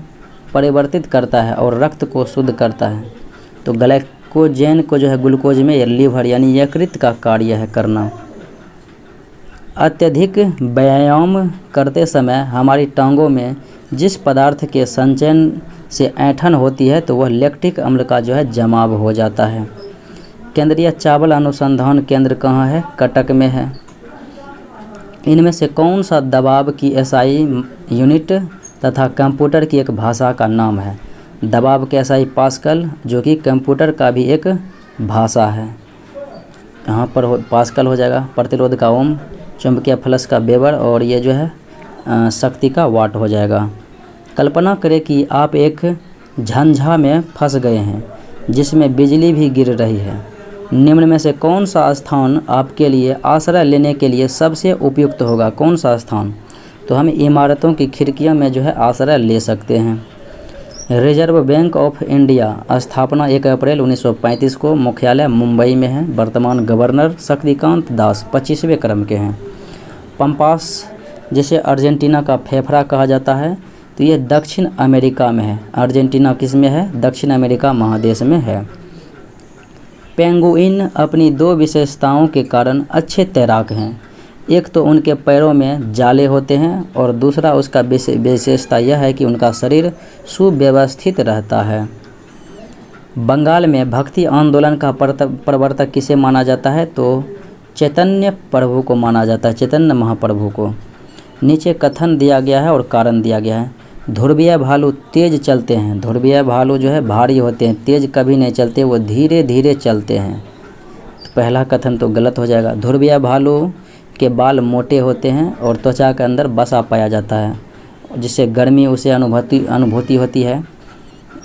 परिवर्तित करता है और रक्त को शुद्ध करता है? तो ग्लाइकोजन को जो है ग्लूकोज में लीवर यानी यकृत का कार्य है करना। अत्यधिक व्यायाम करते समय हमारी टांगों में जिस पदार्थ के संचयन से ऐंठन होती है तो वह लैक्टिक अम्ल का जो है जमाव हो जाता है। केंद्रीय चावल अनुसंधान केंद्र कहाँ है? कटक में है। इनमें से कौन सा दबाव की एसआई यूनिट तथा कंप्यूटर की एक भाषा का नाम है? दबाव के एसआई पास्कल, जो कि कंप्यूटर का भी एक भाषा है। यहाँ पर पास्कल हो जाएगा। प्रतिरोध का ओम, चुंबकीय फ्लक्स का वेबर और ये जो है शक्ति का वाट हो जाएगा। कल्पना करें कि आप एक झंझा में फंस गए हैं जिसमें बिजली भी गिर रही है। निम्न में से कौन सा स्थान आपके लिए आश्रय लेने के लिए सबसे उपयुक्त होगा? कौन सा स्थान? तो हम इमारतों की खिड़कियों में जो है आश्रय ले सकते हैं। रिजर्व बैंक ऑफ इंडिया स्थापना 1 अप्रैल 1935 को, मुख्यालय मुंबई में है। वर्तमान गवर्नर शक्तिकांत दास 25वें क्रम के हैं। पंपास जिसे अर्जेंटीना का फेफड़ा कहा जाता है, तो ये दक्षिण अमेरिका में है। अर्जेंटीना किस में है? दक्षिण अमेरिका महादेश में है। पेंगुइन अपनी दो विशेषताओं के कारण अच्छे तैराक हैं। एक तो उनके पैरों में जाले होते हैं और दूसरा उसका विशेषता यह है कि उनका शरीर सुव्यवस्थित रहता है। बंगाल में भक्ति आंदोलन का प्रवर्तक किसे माना जाता है? तो चैतन्य प्रभु को माना जाता है, चैतन्य महाप्रभु को। नीचे कथन दिया गया है और कारण दिया गया है। ध्रुवीय भालू तेज चलते हैं। ध्रुवीय भालू जो है भारी होते हैं, तेज कभी नहीं चलते, वो धीरे धीरे चलते हैं। तो पहला कथन तो गलत हो जाएगा। ध्रुवीय भालू के बाल मोटे होते हैं और त्वचा के अंदर वसा पाया जाता है, जिससे गर्मी उसे अनुभूति होती है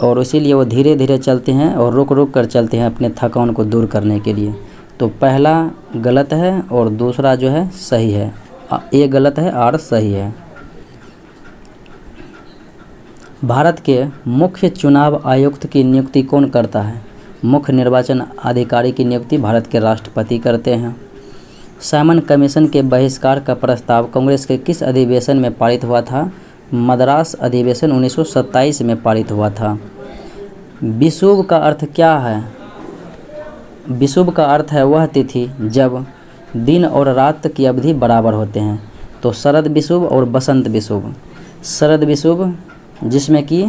और इसीलिए वो धीरे धीरे चलते हैं और रुक रुक कर चलते हैं अपने थकान को दूर करने के लिए। तो पहला गलत है और दूसरा जो है सही है। ए गलत है, आर सही है। भारत के मुख्य चुनाव आयुक्त की नियुक्ति कौन करता है? मुख्य निर्वाचन अधिकारी की नियुक्ति भारत के राष्ट्रपति करते हैं। साइमन कमीशन के बहिष्कार का प्रस्ताव कांग्रेस के किस अधिवेशन में पारित हुआ था? मद्रास अधिवेशन 1927 में पारित हुआ था। विषुव का अर्थ क्या है? विषुव का अर्थ है वह तिथि जब दिन और रात की अवधि बराबर होते हैं। तो शरद विषुव और बसंत विषुव। शरद विषुव जिसमें कि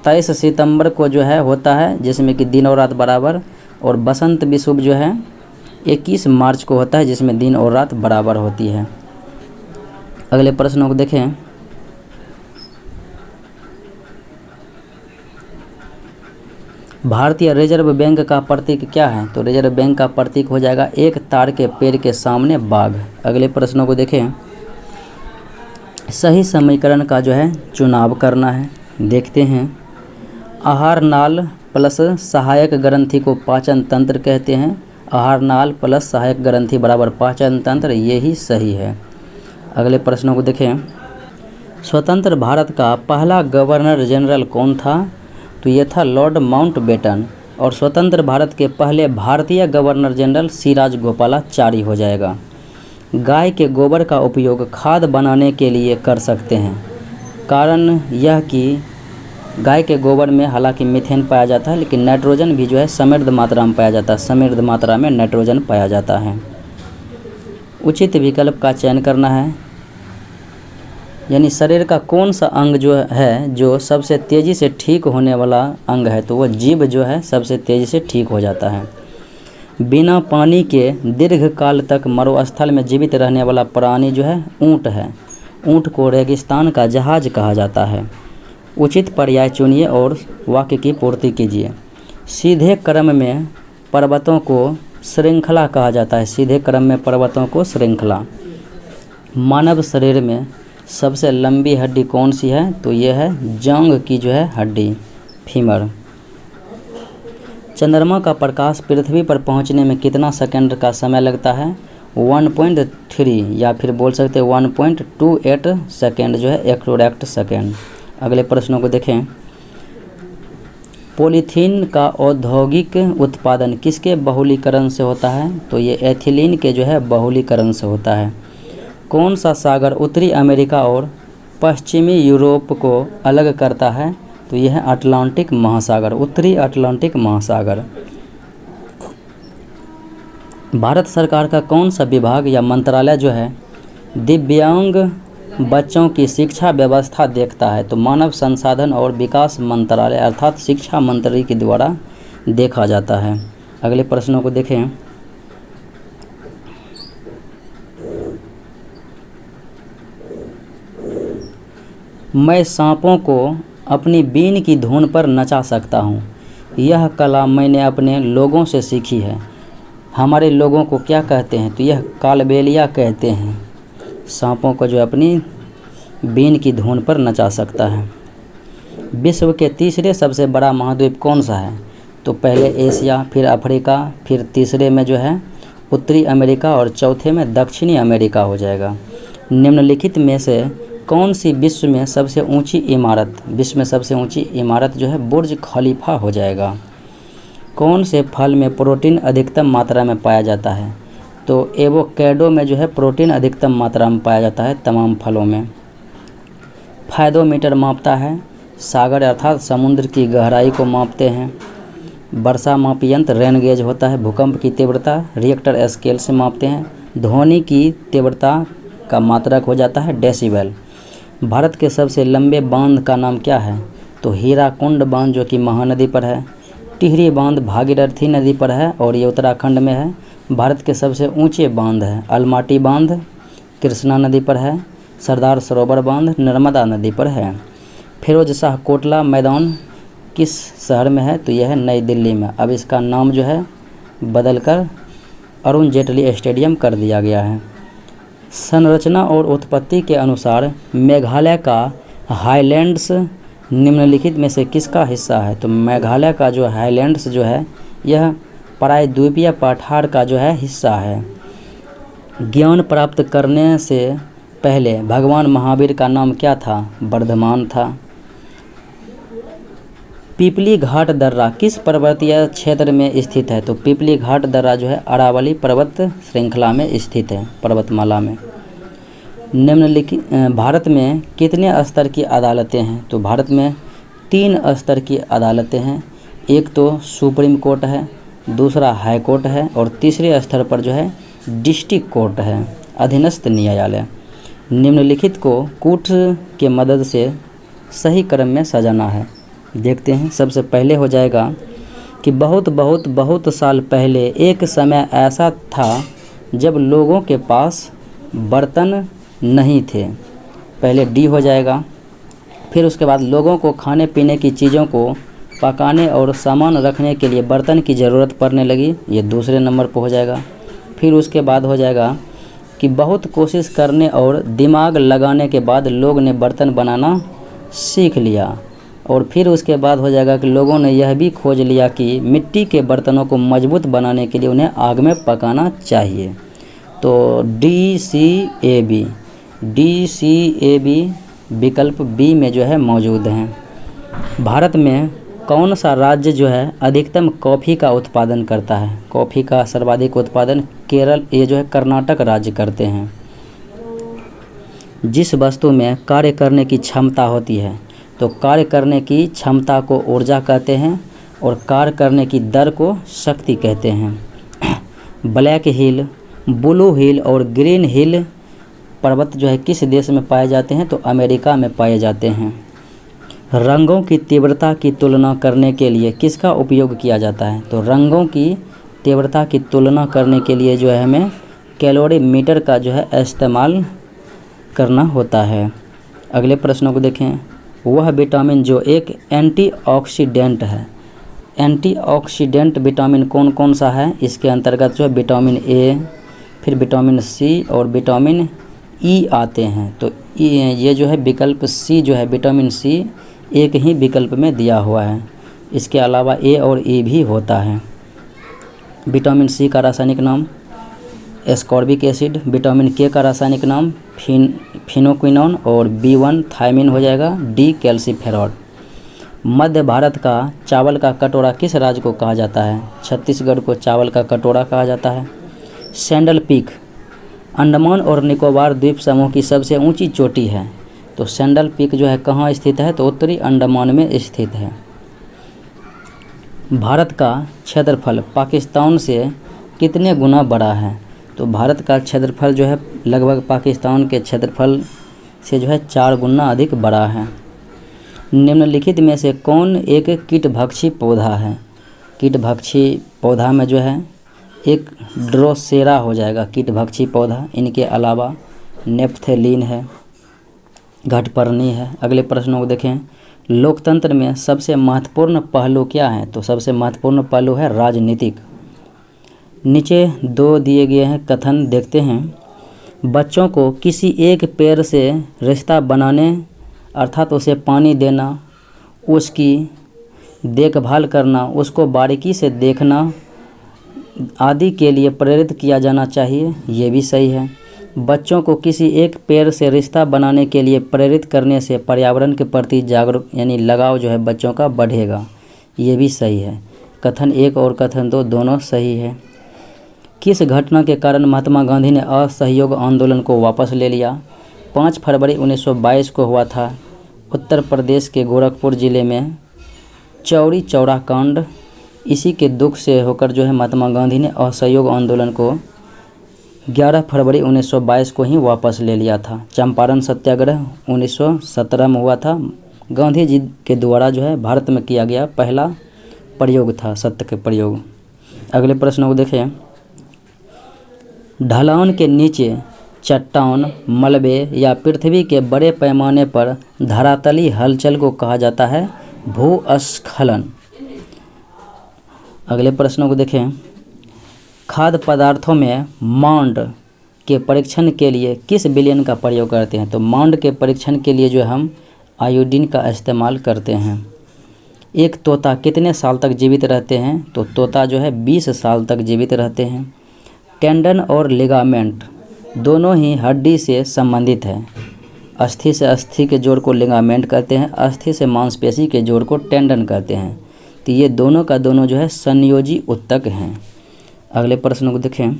23 सितंबर को जो है होता है, जिसमें कि दिन और रात बराबर, और बसंत विषुव जो है 21 मार्च को होता है, जिसमें दिन और रात बराबर होती है। अगले प्रश्नों को देखें। भारतीय रिजर्व बैंक का प्रतीक क्या है? तो रिजर्व बैंक का प्रतीक हो जाएगा एक ताड़ के पेड़ के सामने बाघ। अगले प्रश्नों को देखें। सही समीकरण का जो है चुनाव करना है। देखते हैं। आहार नाल प्लस सहायक ग्रंथि को पाचन तंत्र कहते हैं। आहार नाल प्लस सहायक ग्रंथि बराबर पाचन तंत्र, यही सही है। अगले प्रश्नों को देखें। स्वतंत्र भारत का पहला गवर्नर जनरल कौन था? तो ये था लॉर्ड माउंटबेटन। और स्वतंत्र भारत के पहले भारतीय गवर्नर जनरल सिराज गोपालाचारी हो जाएगा। गाय के गोबर का उपयोग खाद बनाने के लिए कर सकते हैं। कारण यह कि गाय के गोबर में हालांकि मीथेन पाया जाता है, लेकिन नाइट्रोजन भी जो है समृद्ध मात्रा में पाया जाता है। समृद्ध मात्रा में नाइट्रोजन पाया जाता है। उचित विकल्प का चयन करना है। यानी शरीर का कौन सा अंग जो है जो सबसे तेज़ी से ठीक होने वाला अंग है, तो वो जीभ जो है सबसे तेज़ी से ठीक हो जाता है। बिना पानी के दीर्घ काल तक मरुस्थल में जीवित रहने वाला प्राणी जो है ऊँट है। ऊँट को रेगिस्तान का जहाज कहा जाता है। उचित पर्याय चुनिए और वाक्य की पूर्ति कीजिए। सीधे क्रम में पर्वतों को श्रृंखला कहा जाता है। सीधे क्रम में पर्वतों को श्रृंखला। मानव शरीर में सबसे लंबी हड्डी कौन सी है, तो यह है जांघ की जो है हड्डी, फीमर। चंद्रमा का प्रकाश पृथ्वी पर पहुंचने में कितना सेकंड का समय लगता है, 1.3 या फिर बोल सकते हैं 1.28 सेकेंड जो है एक्यूरेट सेकेंड। अगले प्रश्नों को देखें। पॉलीथीन का औद्योगिक उत्पादन किसके बहुलीकरण से होता है, तो ये एथिलीन के जो है बहुलीकरण से होता है। कौन सा सागर उत्तरी अमेरिका और पश्चिमी यूरोप को अलग करता है, तो यह है अटलांटिक महासागर, उत्तरी अटलांटिक महासागर। भारत सरकार का कौन सा विभाग या मंत्रालय जो है दिव्यांग बच्चों की शिक्षा व्यवस्था देखता है, तो मानव संसाधन और विकास मंत्रालय अर्थात शिक्षा मंत्री के द्वारा देखा जाता है। अगले प्रश्नों को देखें। मैं सांपों को अपनी बीन की धुन पर नचा सकता हूँ। यह कला मैंने अपने लोगों से सीखी है। हमारे लोगों को क्या कहते हैं, तो यह कालबेलिया कहते हैं। सांपों को जो अपनी बीन की धुन पर नचा सकता है। विश्व के तीसरे सबसे बड़ा महाद्वीप कौन सा है, तो पहले एशिया, फिर अफ्रीका, फिर तीसरे में जो है उत्तरी अमेरिका और चौथे में दक्षिणी अमेरिका हो जाएगा। निम्नलिखित में से कौन सी विश्व में सबसे ऊंची इमारत जो है बुर्ज खलीफा हो जाएगा। कौन से फल में प्रोटीन अधिकतम मात्रा में पाया जाता है, तो एवोकेडो में जो है प्रोटीन अधिकतम मात्रा में पाया जाता है तमाम फलों में। फायदोमीटर मापता है, सागर अर्थात समुद्र की गहराई को मापते हैं। वर्षा मापी यंत्र रेन गेज होता है। भूकंप की तीव्रता रिएक्टर स्केल से मापते हैं। ध्वनि की तीव्रता का मात्रक हो जाता है डेसिबल। भारत के सबसे लंबे बांध का नाम क्या है, तो हीराकुंड बांध जो कि महानदी पर है। टिहरी बांध भागीरथी नदी पर है और ये उत्तराखंड में है। भारत के सबसे ऊंचे बांध है अलमाटी बांध कृष्णा नदी पर है। सरदार सरोवर बांध नर्मदा नदी पर है। फिरोज शाह कोटला मैदान किस शहर में है, तो यह है नई दिल्ली में। अब इसका नाम जो है बदलकर अरुण जेटली स्टेडियम कर दिया गया है। संरचना और उत्पत्ति के अनुसार मेघालय का हाईलैंड्स निम्नलिखित में से किसका हिस्सा है, तो मेघालय का जो हाईलैंड्स जो है यह प्रायद्वीपीय पठार का जो है हिस्सा है। ज्ञान प्राप्त करने से पहले भगवान महावीर का नाम क्या था, वर्धमान था। पिपली घाट दर्रा किस पर्वतीय क्षेत्र में स्थित है, तो पिपली घाट दर्रा जो है अरावली पर्वत श्रृंखला में स्थित है, पर्वतमाला में। निम्नलिखित भारत में कितने स्तर की अदालतें हैं, तो भारत में 3 स्तर की अदालतें हैं। एक तो सुप्रीम कोर्ट है, दूसरा हाई कोर्ट है और तीसरे स्तर पर जो है डिस्ट्रिक्ट कोर्ट है, अधीनस्थ न्यायालय। निम्नलिखित को कूट के मदद से सही क्रम में सजाना है। देखते हैं। सबसे पहले हो जाएगा कि बहुत बहुत बहुत साल पहले एक समय ऐसा था जब लोगों के पास बर्तन नहीं थे, पहले डी हो जाएगा। फिर उसके बाद लोगों को खाने पीने की चीज़ों को पकाने और सामान रखने के लिए बर्तन की ज़रूरत पड़ने लगी, ये दूसरे नंबर पर हो जाएगा। फिर उसके बाद हो जाएगा कि बहुत कोशिश करने और दिमाग लगाने के बाद लोग ने बर्तन बनाना सीख लिया। और फिर उसके बाद हो जाएगा कि लोगों ने यह भी खोज लिया कि मिट्टी के बर्तनों को मजबूत बनाने के लिए उन्हें आग में पकाना चाहिए। तो DCAB विकल्प बी में जो है मौजूद हैं। भारत में कौन सा राज्य जो है अधिकतम कॉफ़ी का उत्पादन करता है, कॉफ़ी का सर्वाधिक उत्पादन केरल, ये जो है कर्नाटक राज्य करते हैं। जिस वस्तु में कार्य करने की क्षमता होती है, तो कार्य करने की क्षमता को ऊर्जा कहते हैं और कार्य करने की दर को शक्ति कहते हैं। ब्लैक हिल, ब्लू हिल और ग्रीन हिल पर्वत जो है किस देश में पाए जाते हैं? तो अमेरिका में पाए जाते हैं। रंगों की तीव्रता की तुलना करने के लिए किसका उपयोग किया जाता है? तो रंगों की तीव्रता की तुलना करने के लिए जो है हमें कैलोरीमीटर का जो है इस्तेमाल करना होता है। अगले प्रश्नों को देखें। वह विटामिन जो एक एंटीऑक्सीडेंट है, एंटीऑक्सीडेंट विटामिन कौन कौन सा है? इसके अंतर्गत जो है विटामिन ए, फिर विटामिन सी और विटामिन ई आते हैं। तो ये जो है विकल्प सी जो है विटामिन सी एक ही विकल्प में दिया हुआ है। इसके अलावा ए और ई भी होता है। विटामिन सी का रासायनिक नाम एस्कॉर्बिक एसिड, विटामिन के का रासायनिक नाम फिनोक्विनोन और B1 थायमिन हो जाएगा, डी कैल्सीफेरॉल। मध्य भारत का चावल का कटोरा किस राज्य को कहा जाता है? छत्तीसगढ़ को चावल का कटोरा कहा जाता है। सैंडल पीक अंडमान और निकोबार द्वीप समूह की सबसे ऊंची चोटी है। तो सैंडल पीक जो है कहाँ स्थित है? तो उत्तरी अंडमान में स्थित है। भारत का क्षेत्रफल पाकिस्तान से कितने गुना बड़ा है? तो भारत का क्षेत्रफल जो है लगभग पाकिस्तान के क्षेत्रफल से जो है 4 गुना अधिक बड़ा है। निम्नलिखित में से कौन एक कीटभक्षी पौधा है? कीटभक्षी पौधा में जो है एक ड्रोसेरा हो जाएगा कीटभक्षी पौधा। इनके अलावा नेप्थेलीन है, घटपर्णी है। अगले प्रश्नों को देखें। लोकतंत्र में सबसे महत्वपूर्ण पहलू क्या है? तो सबसे महत्वपूर्ण पहलू है राजनीतिक। नीचे 2 दिए गए हैं कथन, देखते हैं। बच्चों को किसी एक पेड़ से रिश्ता बनाने अर्थात उसे पानी देना, उसकी देखभाल करना, उसको बारीकी से देखना आदि के लिए प्रेरित किया जाना चाहिए। ये भी सही है। बच्चों को किसी एक पेड़ से रिश्ता बनाने के लिए प्रेरित करने से पर्यावरण के प्रति जागरूक यानी लगाव जो है बच्चों का बढ़ेगा। ये भी सही है। कथन 1 और कथन 2 दोनों सही है। किस घटना के कारण महात्मा गांधी ने असहयोग आंदोलन को वापस ले लिया? 5 फरवरी 1922 को हुआ था उत्तर प्रदेश के गोरखपुर ज़िले में चौरी चौरा कांड। इसी के दुख से होकर जो है महात्मा गांधी ने असहयोग आंदोलन को 11 फरवरी 1922 को ही वापस ले लिया था। चंपारण सत्याग्रह 1917 में हुआ था। गांधी जी के द्वारा जो है भारत में किया गया पहला प्रयोग था, सत्य के प्रयोग। अगले प्रश्न को देखें। ढलान के नीचे चट्टान, मलबे या पृथ्वी के बड़े पैमाने पर धरातली हलचल को कहा जाता है भूस्खलन। अगले प्रश्नों को देखें। खाद्य पदार्थों में मांड के परीक्षण के लिए किस विलयन का प्रयोग करते हैं? तो मांड के परीक्षण के लिए जो हम आयोडीन का इस्तेमाल करते हैं। एक तोता कितने साल तक जीवित रहते हैं? तो तोता जो है 20 साल तक जीवित रहते हैं। टेंडन और लिगामेंट दोनों ही हड्डी से संबंधित हैं। अस्थि से अस्थि के जोड़ को लिगामेंट कहते हैं, अस्थि से मांसपेशी के जोड़ को टेंडन कहते हैं। तो ये दोनों का दोनों जो है संयोजी ऊतक हैं। अगले प्रश्न को देखें।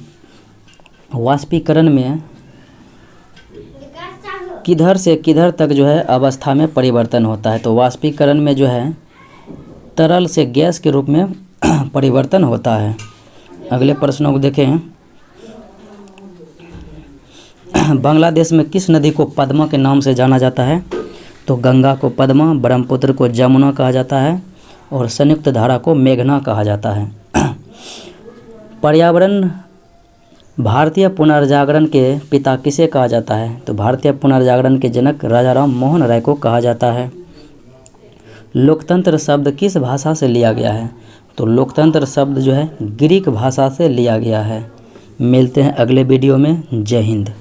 वाष्पीकरण में किधर से किधर तक जो है अवस्था में परिवर्तन होता है? तो वाष्पीकरण में जो है तरल से गैस के रूप में परिवर्तन होता है। अगले प्रश्नों को देखें। बांग्लादेश में किस नदी को पद्मा के नाम से जाना जाता है? तो गंगा को पद्मा, ब्रह्मपुत्र को जमुना कहा जाता है और संयुक्त धारा को मेघना कहा जाता है। पर्यावरण भारतीय पुनर्जागरण के पिता किसे कहा जाता है? तो भारतीय पुनर्जागरण के जनक राजा राम मोहन राय को कहा जाता है। लोकतंत्र शब्द किस भाषा से लिया गया है? तो लोकतंत्र शब्द जो है ग्रीक भाषा से लिया गया है। मिलते हैं अगले वीडियो में। जय हिंद।